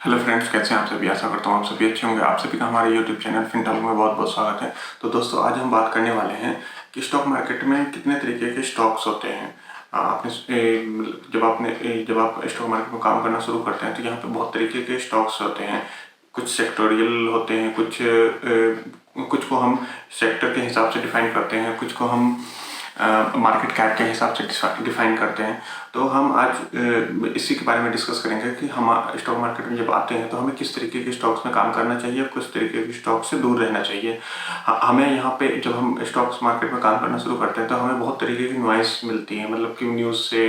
Hello friends, कैसे हैं आप सभी। आशा करता हूँ आप सभी अच्छे होंगे। आप सभी का हमारे यूट्यूब चैनल फिनटॉक में बहुत बहुत स्वागत है। तो दोस्तों, आज हम बात करने वाले हैं कि स्टॉक मार्केट में कितने तरीके के स्टॉक्स होते हैं। जब आप स्टॉक मार्केट में काम करना शुरू करते हैं तो यहाँ पे बहुत तरीके के स्टॉक्स होते हैं। कुछ सेक्टोरियल होते हैं, कुछ को हम सेक्टर के हिसाब से डिफाइन करते हैं, कुछ को हम मार्केट कैप के हिसाब से डिफाइन करते हैं। तो हम आज इसी के बारे में डिस्कस करेंगे कि हम स्टॉक मार्केट में जब आते हैं तो हमें किस तरीके के स्टॉक्स में काम करना चाहिए, किस तरीके के स्टॉक से दूर रहना चाहिए। हमें यहाँ पे जब हम स्टॉक्स मार्केट में काम करना शुरू करते हैं तो हमें बहुत तरीके की नॉइस मिलती है, मतलब कि न्यूज़ से,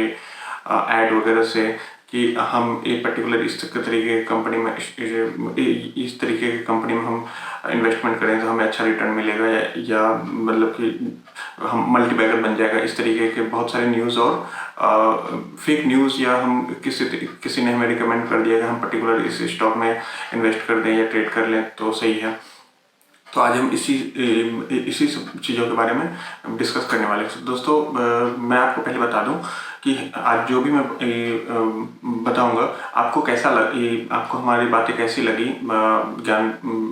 ऐड वगैरह से, कि हम एक पर्टिकुलर इस तरीके की कंपनी में इस तरीके की कंपनी में हम इन्वेस्टमेंट करें तो हमें अच्छा रिटर्न मिलेगा, या मतलब कि हम मल्टीबैगर बन जाएगा। इस तरीके के बहुत सारे न्यूज़ और फेक न्यूज़, या हम किसी ने हमें रिकमेंड कर दिया कि हम पर्टिकुलर इस स्टॉक में इन्वेस्ट कर दें या ट्रेड कर लें तो सही है। तो आज हम इसी सब चीज़ों के बारे में डिस्कस करने वाले हैं। दोस्तों, मैं आपको पहले बता दूं कि आज जो भी मैं बताऊंगा आपको कैसा आपको हमारी बातें कैसी लगी, ज्ञान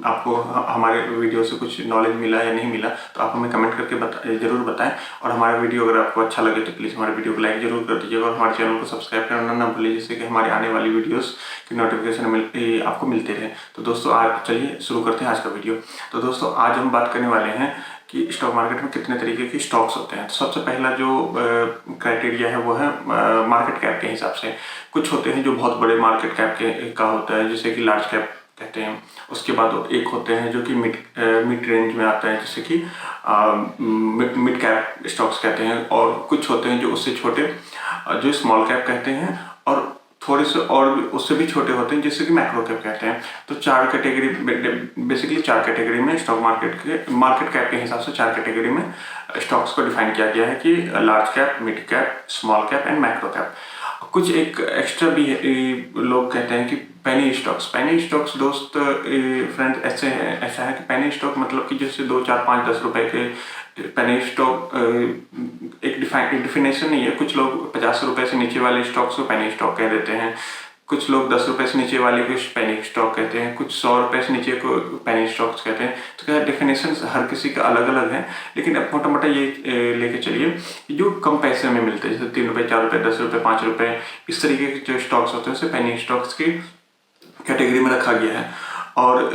आपको हमारे वीडियो से कुछ नॉलेज मिला या नहीं मिला, तो आप हमें कमेंट करके जरूर बताएं। और हमारा वीडियो अगर आपको अच्छा लगे तो प्लीज़ हमारे वीडियो को लाइक जरूर कर दीजिएगा और हमारे चैनल को सब्सक्राइब करना ना भूलिए, जिससे कि हमारी आने वाली वीडियोस की नोटिफिकेशन आपको मिलते रहे। तो दोस्तों, आज चलिए शुरू करते हैं आज का वीडियो। तो दोस्तों, आज हम बात करने वाले हैं कि स्टॉक मार्केट में कितने तरीके के स्टॉक्स होते हैं। तो सबसे पहला जो क्राइटेरिया है वो है मार्केट कैप के हिसाब से। कुछ होते हैं जो बहुत बड़े मार्केट कैप का होता है, जैसे कि लार्ज कैप कहते हैं। उसके बाद एक होते हैं जो कि मिड रेंज में आता है, जैसे कि मिड कैप स्टॉक्स कहते हैं। और कुछ होते हैं जो उससे छोटे, जो स्मॉल कैप कहते हैं, और थोड़े से और उससे भी छोटे होते हैं, जैसे कि मैक्रो कैप कहते हैं। तो चार कैटेगरी, बेसिकली चार कैटेगरी में स्टॉक मार्केट कैप के हिसाब से चार कैटेगरी में स्टॉक्स को डिफाइन किया गया है कि large cap, mid cap, small cap and macro cap. कुछ एक एक्स्ट्रा भी लोग कहते हैं कि पेनी स्टॉक्स दोस्त फ्रेंड ऐसा है कि पेनी स्टॉक मतलब कि जैसे 2, 4, 5, 10 रुपए के पेनी स्टॉक एक डिफिनेशन नहीं है। कुछ लोग 50 रुपए से नीचे वाले स्टॉक्स को पेनी स्टॉक कह देते हैं, कुछ लोग 10 रुपए से नीचे वाले को पेनी स्टॉक कहते हैं, कुछ 100 रुपए से नीचे को पेनी स्टॉक्स कहते हैं। तो क्या डेफिनेशन हर किसी का अलग अलग है, लेकिन अब मोटा मोटा ये लेके चलिए कि जो कम पैसे में मिलते हैं, जैसे 3 रुपए, 4 रुपए, 10 रुपए, 5 रुपए, इस तरीके के जो स्टॉक्स होते हैं उसे पेनी स्टॉक्स की कैटेगरी में रखा गया है। और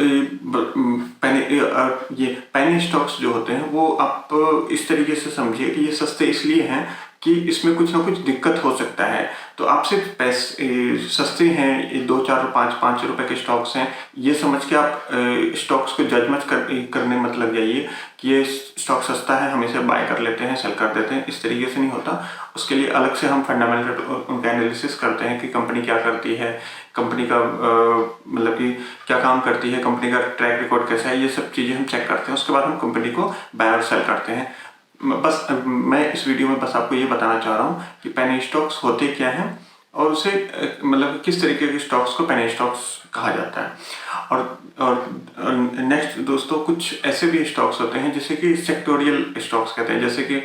ये पेनी स्टॉक्स जो होते हैं वो आप इस तरीके से समझिए कि ये सस्ते इसलिए हैं कि इसमें कुछ ना कुछ दिक्कत हो सकता है। तो आप सिर्फ पैसे सस्ते हैं, 2, 4, 5 रुपए के स्टॉक्स हैं, ये समझ के आप स्टॉक्स को जज मत करने मत लग जाइए कि ये स्टॉक सस्ता है, हम इसे बाय कर लेते हैं, सेल कर देते हैं। इस तरीके से नहीं होता। उसके लिए अलग से हम फंडामेंटल उनका एनालिसिस करते हैं कि कंपनी क्या करती है, कंपनी का मतलब कि क्या काम करती है, कंपनी का ट्रैक रिकॉर्ड कैसा है, ये सब चीज़ें हम चेक करते हैं। उसके बाद हम कंपनी को बाय और सेल करते हैं। बस मैं इस वीडियो में बस आपको ये बताना चाह रहा हूँ कि पेनी स्टॉक्स होते क्या हैं और उसे मतलब किस तरीके के स्टॉक्स को पेनी स्टॉक्स कहा जाता है। और नेक्स्ट दोस्तों, कुछ ऐसे भी स्टॉक्स होते हैं जैसे कि सेक्टोरियल स्टॉक्स कहते हैं, जैसे कि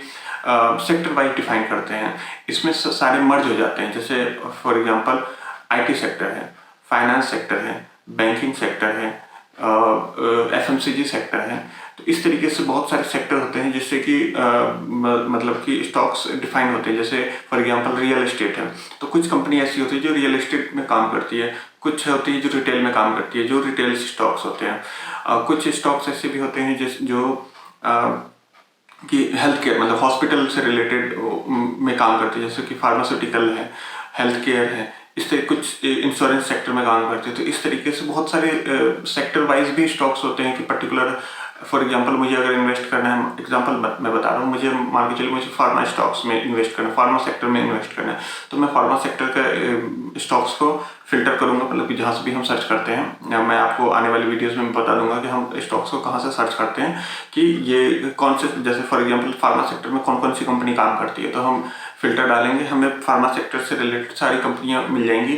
सेक्टर वाइज डिफाइन करते हैं। इसमें सारे मर्ज हो जाते हैं। जैसे फॉर एग्जांपल IT सेक्टर है, फाइनेंस सेक्टर है, बैंकिंग सेक्टर है, FMCG सेक्टर है। तो इस तरीके से बहुत सारे सेक्टर होते हैं जिससे कि मतलब कि स्टॉक्स डिफाइन होते हैं। जैसे फॉर एग्जांपल रियल एस्टेट है, तो कुछ कंपनी ऐसी होती है जो रियल एस्टेट में काम करती है, कुछ होती है जो रिटेल में काम करती है, जो रिटेल स्टॉक्स होते हैं। कुछ स्टॉक्स ऐसे भी होते हैं जो कि हेल्थ केयर, मतलब हॉस्पिटल से रिलेटेड में काम करती है, जैसे कि फार्मास्यूटिकल है, हेल्थ केयर है, इस तरह कुछ इंश्योरेंस सेक्टर में काम करते हैं। तो इस तरीके से बहुत सारे सेक्टर वाइज भी स्टॉक्स होते हैं कि पर्टिकुलर, फॉर एग्जांपल मुझे अगर इन्वेस्ट करना है, एग्जांपल मैं बता रहा हूँ, मुझे मान के चलिए मुझे फार्मा स्टॉक्स में इन्वेस्ट करना है, फार्मा सेक्टर में इन्वेस्ट करना है, तो मैं फार्मा सेक्टर के स्टॉक्स को फिल्टर करूंगा, मतलब कि जहाँ से भी हम सर्च करते हैं। मैं आपको आने वाली वीडियोस में बता दूंगा कि हम स्टॉक्स को कहाँ से सर्च करते हैं, कि ये कौन से, जैसे फॉर एग्जांपल फार्मा सेक्टर में कौन कौन सी कंपनी काम करती है, तो हम फिल्टर डालेंगे, हमें फार्मा सेक्टर से रिलेटेड सारी कंपनियां मिल जाएंगी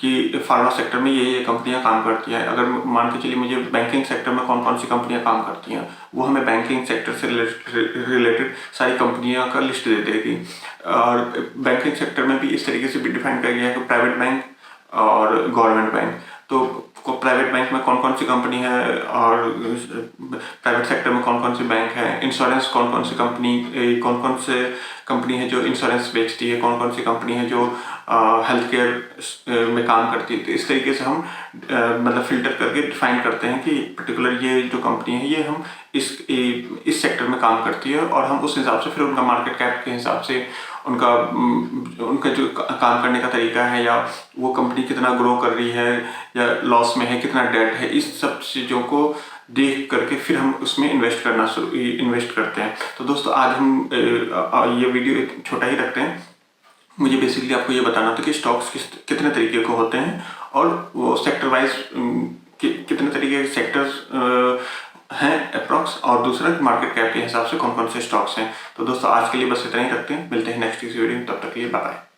कि फार्मा सेक्टर में ये कंपनियां काम करती हैं। अगर मान के चलिए मुझे बैंकिंग सेक्टर में कौन कौन सी कंपनियां काम करती हैं, वो हमें बैंकिंग सेक्टर से रिलेटेड सारी कंपनियां का लिस्ट दे देगी। और बैंकिंग सेक्टर में भी इस तरीके से भी डिफाइन किया गया है कि प्राइवेट बैंक और गवर्नमेंट बैंक। तो प्राइवेट बैंक में कौन कौन सी कंपनी है और प्राइवेट सेक्टर में कौन कौन सी बैंक है, इंश्योरेंस कौन कौन सी कंपनी है जो इंश्योरेंस बेचती है, कौन कौन सी कंपनी है जो हेल्थ केयर में काम करती है। तो इस तरीके से हम मतलब फिल्टर करके डिफाइन करते हैं कि पर्टिकुलर ये जो कंपनी है ये हम इस सेक्टर में काम करती है, और हम उस हिसाब से फिर उनका मार्केट कैप के हिसाब से उनका जो काम करने का तरीका है, या वो कंपनी कितना ग्रो कर रही है या लॉस में है, कितना डेट है, इस सब चीज़ों को देख करके फिर हम उसमें इन्वेस्ट करते हैं। तो दोस्तों आज हम ये वीडियो छोटा ही रखते हैं। मुझे बेसिकली आपको ये बताना था कि स्टॉक्स कितने तरीके के होते हैं और वो सेक्टर वाइज कितने तरीके के सेक्टर्स हैं अप्रॉक्स, और दूसरा मार्केट कैप के हिसाब से कौन कौन से स्टॉक्स हैं। तो दोस्तों आज के लिए बस इतना ही रखते हैं, मिलते हैं नेक्स्ट वीडियो में, तब तक के लिए बाय बाय।